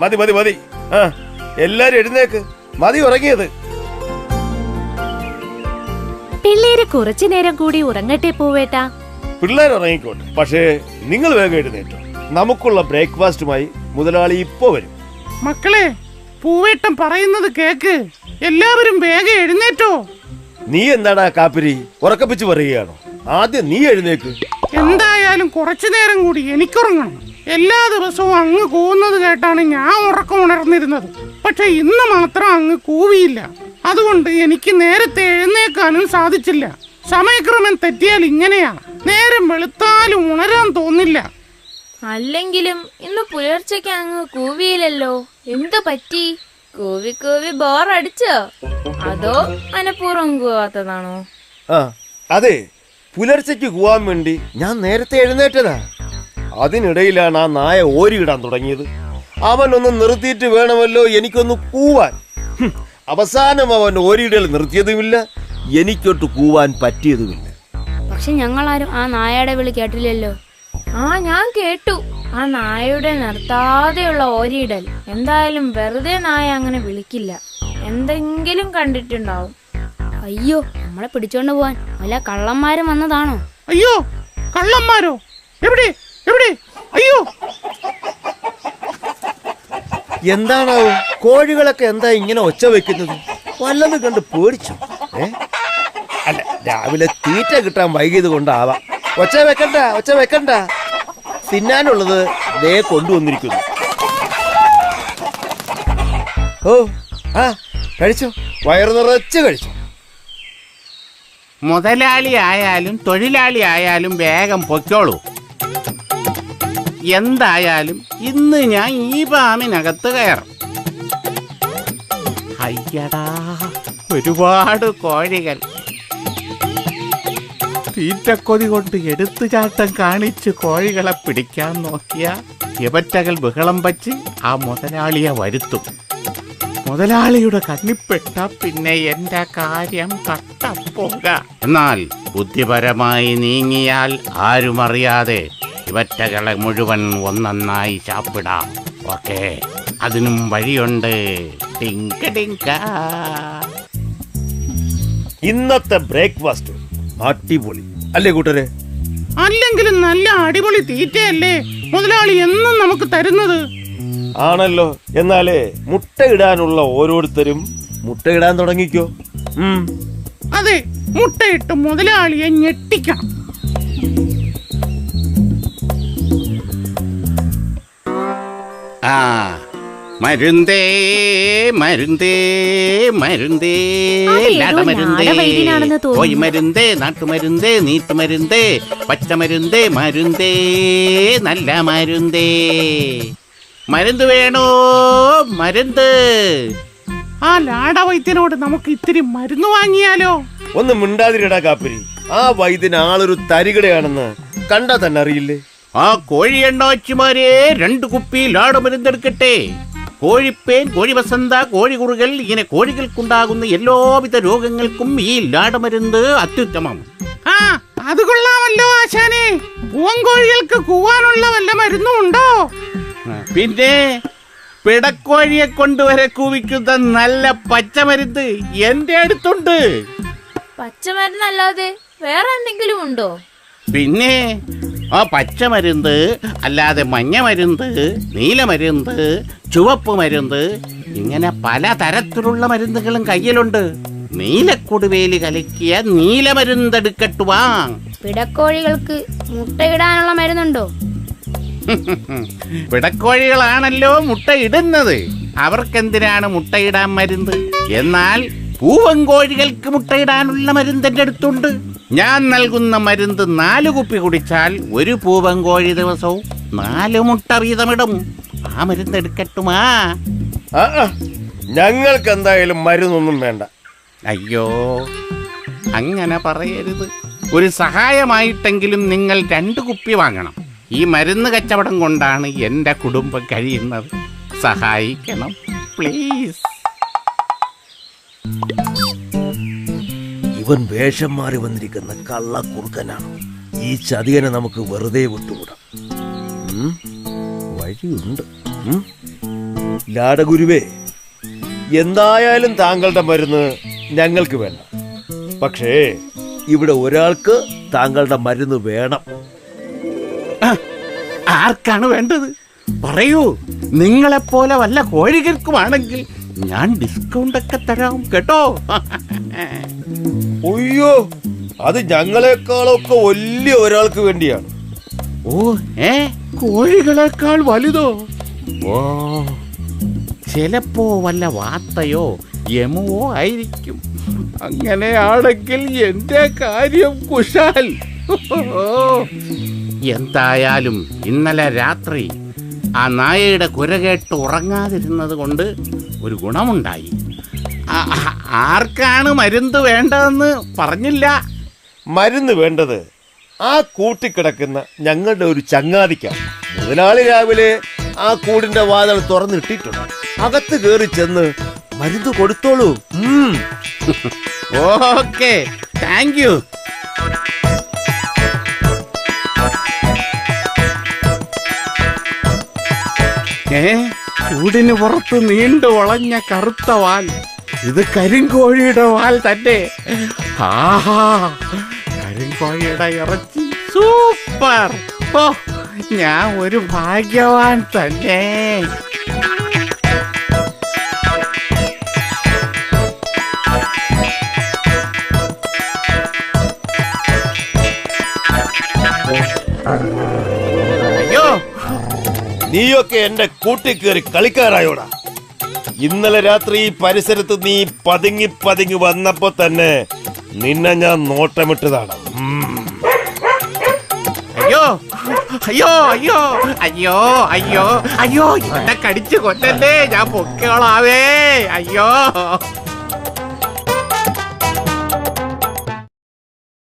മതി മതി മതി. എല്ലാരും എഴുന്നേക്ക്, മതി ഉറങ്ങിയത്. പിള്ളേര് കുറച്ചു നേരം കൂടി ഉറങ്ങട്ടെ പൂവേട്ടാ. പിള്ളേർ ഉറങ്ങിക്കോട്ടെ, പക്ഷേ നിങ്ങൾ വേഗം എഴുന്നേറ്റോ. നമുക്കുള്ള ബ്രേക്ക്ഫാസ്റ്റുമായി മുതലാളി ഇപ്പോ വരും. മക്കളെ, പൂവേട്ടൻ പറയുന്നത് കേക്ക്. എല്ലാവരും വേഗം എഴുന്നേറ്റോ. നീ എന്താടാ കാപ്പിരി ഉറക്കപ്പിച്ച് പറയുകയാണോ? ആദ്യം നീ എഴുന്നേക്ക്. എന്തായാലും കുറച്ചു നേരം കൂടി എനിക്കുറങ്ങണം. എല്ലാ ദിവസവും അങ്ങ് കൂവുന്നത് കേട്ടാണ് ഞാൻ ഉറക്കം ഉണർന്നിരുന്നത്. പക്ഷെ ഇന്ന് മാത്രം അങ്ങ് കൂവിയില്ല. അതുകൊണ്ട് എനിക്ക് നേരത്തെ എഴുന്നേക്കാനും സാധിച്ചില്ല. സമയക്രമം തെറ്റിയാൽ ഇങ്ങനെയാ, നേരം വെളുത്താലും ഉണരാൻ തോന്നില്ല. അല്ലെങ്കിലും ഇന്ന് പുലർച്ചയ്ക്ക് അങ്ങ് കൂവിയില്ലല്ലോ, എന്തു പറ്റി? കൂവി കൂവി ബോറടിച്ചോ, അതോ മനഃപൂർവ്വം കൂവാത്തതാണോ? അതെ, പുലർച്ചയ്ക്ക് കൂവാൻ വേണ്ടി ഞാൻ നേരത്തെ എഴുന്നേറ്റതാ. അതിനിടയിലാണ് ആ നായ ഓരിയിടാൻ തുടങ്ങിയത്. അവനൊന്ന് നിർത്തിയിട്ട് വേണമല്ലോ എനിക്കൊന്ന് കൂവാൻ. അവസാനം അവൻ ഓരിയിടൽ നിർത്തിയതുമില്ല, എനിക്കൊട്ട് കൂവാൻ പറ്റിയതുമില്ല. പക്ഷെ ഞങ്ങളാരും ആ നായയുടെ വിളി കേട്ടില്ലല്ലോ. ഞാൻ കേട്ടു, ആ നായയുടെ നിർത്താതെയുള്ള ഓരിയിടൽ. എന്തായാലും വെറുതെ നായ അങ്ങനെ വിളിക്കില്ല, എന്തെങ്കിലും കണ്ടിട്ടുണ്ടാവും. അയ്യോ, നമ്മളെ പിടിച്ചോണ്ട് പോവാൻ വല്ല കള്ളന്മാരും വന്നതാണോ? അയ്യോ, കള്ളന്മാരോ? എവിടെ എവിടെ? അയ്യോ, എന്താണാവും കോഴികളൊക്കെ എന്താ ഇങ്ങനെ ഒച്ച വെക്കുന്നത്? വല്ലത് കണ്ട് പേടിച്ചു? അല്ല, രാവിലെ തീറ്റ കിട്ടാൻ വൈകിയത് കൊണ്ടാവാം. ഒച്ച വെക്കണ്ട, ഒച്ച വെക്കണ്ട. തിന്നാനുള്ളത് ദേ കൊണ്ടുവന്നിരിക്കുന്നു. ഓ, കഴിച്ചോ, വയറു നിറച്ച് കഴിച്ചോ. മുതലാളി ആയാലും തൊഴിലാളി ആയാലും വേഗം പൊയ്ക്കോളൂ. എന്തായാലും ഇന്ന് ഞാൻ ഈ ഫാമിനകത്ത് കയറും. അയ്യടാ, ഒരുപാട് കോഴികൾ. തീറ്റക്കൊതി കൊണ്ട് എടുത്തുചാട്ടം കാണിച്ച് കോഴികളെ പിടിക്കാൻ നോക്കിയ ഇവറ്റകൾ ബഹളം വച്ച് ആ മുതലാളിയെ വരുത്തും. മുതലാളിയുടെ കണ്ണിപ്പെട്ട പിന്നെ എന്റെ കാര്യം കട്ടപ്പോക. എന്നാൽ ബുദ്ധിപരമായി നീങ്ങിയാൽ ആരും അറിയാതെ ഇവറ്റകളെ മുഴുവൻ ഒന്നൊന്നായി ചാപ്പിടാം. ഓക്കെ, അതിനും വഴിയുണ്ട്. ഇന്നത്തെ ബ്രേക്ക്ഫാസ്റ്റ് അടിപൊളി അല്ലേ കൂട്ടരെ? അല്ലെങ്കിലും നല്ല അടിപൊളി തീറ്റയല്ലേ മുതലാളി എന്നും നമുക്ക് തരുന്നത്? ആണല്ലോ. എന്നാലേ മുട്ടയിടാനുള്ള ഓരോരുത്തരും മുട്ടയിടാൻ തുടങ്ങിക്കോ. അതെ, മുട്ടയിട്ട് മുതലാളിയെ ഞെട്ടിക്കണം. മരുന്തേ മരുന്തേ മരുന്തേ ലാടമരുന്തേ പോയി മരുന്തേ നാട്ടുമരുന്തേ നീട്ടുമരുന്തേ പച്ചമരുന്തേ മരുന്തേ നല്ല മരുന്തേ. മരുന്ന് വേണോ? മരുന്ന്. ആ ലാട വൈദ്യനോട് നമുക്ക് ഇത്തിരി മരുന്ന് വാങ്ങിയാലോ? ഒന്ന് മിണ്ടാതിരിടാ കാപ്പിരി. ആ വൈദ്യൻ ആളൊരു തരികിടയാണെന്ന് കണ്ടാ തന്നെ അറിയില്ലേ? ആ കോഴി എണ്ണാച്ചിമാരെ 2 കുപ്പി ലാടമരുന്നെടുക്കട്ടെ. കോഴിപ്പേൻ, കോഴി വസന്ത, കോഴികുറുകൾ, ഇങ്ങനെ കോഴികൾക്കുണ്ടാകുന്ന എല്ലാവിധ രോഗങ്ങൾക്കും ഈ ലാടമരുന്ന് അത്യുത്തമം. അത് കൊള്ളാമല്ലോ ആശാനെ. പൂവൻകോഴികൾക്ക് കൂവാനുള്ള വല്ല മരുന്നും ഉണ്ടോ? പിന്നെ പിടക്കോഴിയെ കൊണ്ടുവരെ കൂവിക്കുന്ന നല്ല പച്ചമരുന്ന് എന്റെ അടുത്തുണ്ട്. പച്ചമരുന്നല്ലാതെ വേറെ എന്തെങ്കിലും ഉണ്ടോ? പിന്നെ ആ പച്ചമരുന്ന് അല്ലാതെ മഞ്ഞമരുന്ന്, നീലമരുന്ന്, ചുവപ്പ് മരുന്ന്, ഇങ്ങനെ പല തരത്തിലുള്ള മരുന്നുകളും കയ്യിലുണ്ട്. നീലക്കൊടുവേലി കലക്കിയ നീലമരുന്നെടുക്കട്ടുവാ. പിടക്കോഴികൾക്ക് മുട്ടയിടാനുള്ള മരുന്നുണ്ടോ? പിടക്കോഴികളാണല്ലോ മുട്ട ഇടുന്നത്, അവർക്കെന്തിനാണ് മുട്ടയിടാൻ മരുന്ന്? എന്നാൽ പൂവൻ കോഴികൾക്ക് മുട്ടയിടാനുള്ള മരുന്ന് എൻ്റെ അടുത്തുണ്ട്. ഞാൻ നൽകുന്ന മരുന്ന് 4 കുപ്പി കുടിച്ചാൽ ഒരു പൂവൻ കോഴി ദിവസവും 4 മുട്ട വീതമിടും. ആ മരുന്ന് എടുക്കട്ടുമാ? ഞങ്ങൾക്ക് എന്തായാലും മരുന്നൊന്നും വേണ്ട. അയ്യോ, അങ്ങനെ പറയരുത്. ഒരു സഹായമായിട്ടെങ്കിലും നിങ്ങൾ 2 കുപ്പി വാങ്ങണം. ഈ മരുന്ന് കച്ചവടം കൊണ്ടാണ് എൻ്റെ കുടുംബം കഴിയുന്നത്. സഹായിക്കണം പ്ലീസ്. ഇവൻ വേഷം മാറി വന്നിരിക്കുന്ന കള്ളക്കുറുക്കനാണ്. ഈ ചതിയനെ നമുക്ക് വെറുതെ വിട്ടുകൂടാം. വഴിയുണ്ട്. ലാടഗുരുവേ, എന്തായാലും താങ്കളുടെ മരുന്ന് ഞങ്ങൾക്ക് വേണ്ട. പക്ഷേ ഇവിടെ ഒരാൾക്ക് താങ്കളുടെ മരുന്ന് വേണം. ആർക്കാണ് വേണ്ടത് പറയൂ. നിങ്ങളെപ്പോലെ വല്ല കോഴികൾക്കുമാണെങ്കിൽ ഞാൻ ഡിസ്കൗണ്ട് ഒക്കെ തരാം കേട്ടോ. അയ്യോ, അത് ഞങ്ങളെക്കാളൊക്കെ വലിയ ഒരാൾക്ക് വേണ്ടിയാണ്. ഓ, കോഴികളെക്കാൾ വലുതോ? ഓ, ചിലപ്പോ വല്ല വാത്തയോ യമോ ആയിരിക്കും. അങ്ങനെയാണെങ്കിൽ എന്റെ കാര്യം കുശാൽ. എന്തായാലും ഇന്നലെ രാത്രി ആ നായയുടെ കുര കേട്ട് ഉറങ്ങാതിരുന്നത് കൊണ്ട് ഒരു ഗുണമുണ്ടായി. ആർക്കാണ് മരുന്ന് വേണ്ടതെന്ന് പറഞ്ഞില്ല. മരുന്ന് വേണ്ടത് ആ കൂട്ടിക്കിടക്കുന്ന ഞങ്ങളുടെ ഒരു ചങ്ങാതിക്കാണ്. മുതലാളി രാവിലെ ആ കൂടിന്റെ വാതിൽ തുറന്നിട്ടിട്ടുണ്ട്. അകത്ത് കയറി ചെന്ന് മരുന്ന് കൊടുത്തോളൂ. Okay, thank you. കൂടിന് പുറത്ത് നീണ്ടു വളഞ്ഞ കറുത്ത വാൽ. ഇത് കരിങ്കോഴിയുടെ വാൽ തന്നെ. ആഹാ, കരിങ്കോഴിയുടെ ഇറച്ചി സൂപ്പർ. ഓ, ഞാൻ ഒരു ഭാഗ്യവാൻ തന്നെ. അയ്യോ, നീയൊക്കെ എന്റെ കൂട്ടിക്കേറി കളിക്കാരായോടാ. ഇന്നലെ രാത്രി ഈ പരിസരത്ത് നീ പതുങ്ങി പതുങ്ങി വന്നപ്പോ തന്നെ നിന്നെ ഞാൻ നോട്ടമിട്ടതാണ്. അയ്യോ അയ്യോ അയ്യോ അയ്യോ അയ്യോ അയ്യോ, എന്നെ കടിച്ചു കൊല്ലല്ലേ, ഞാൻ പൊക്കോളാവേ. അയ്യോ.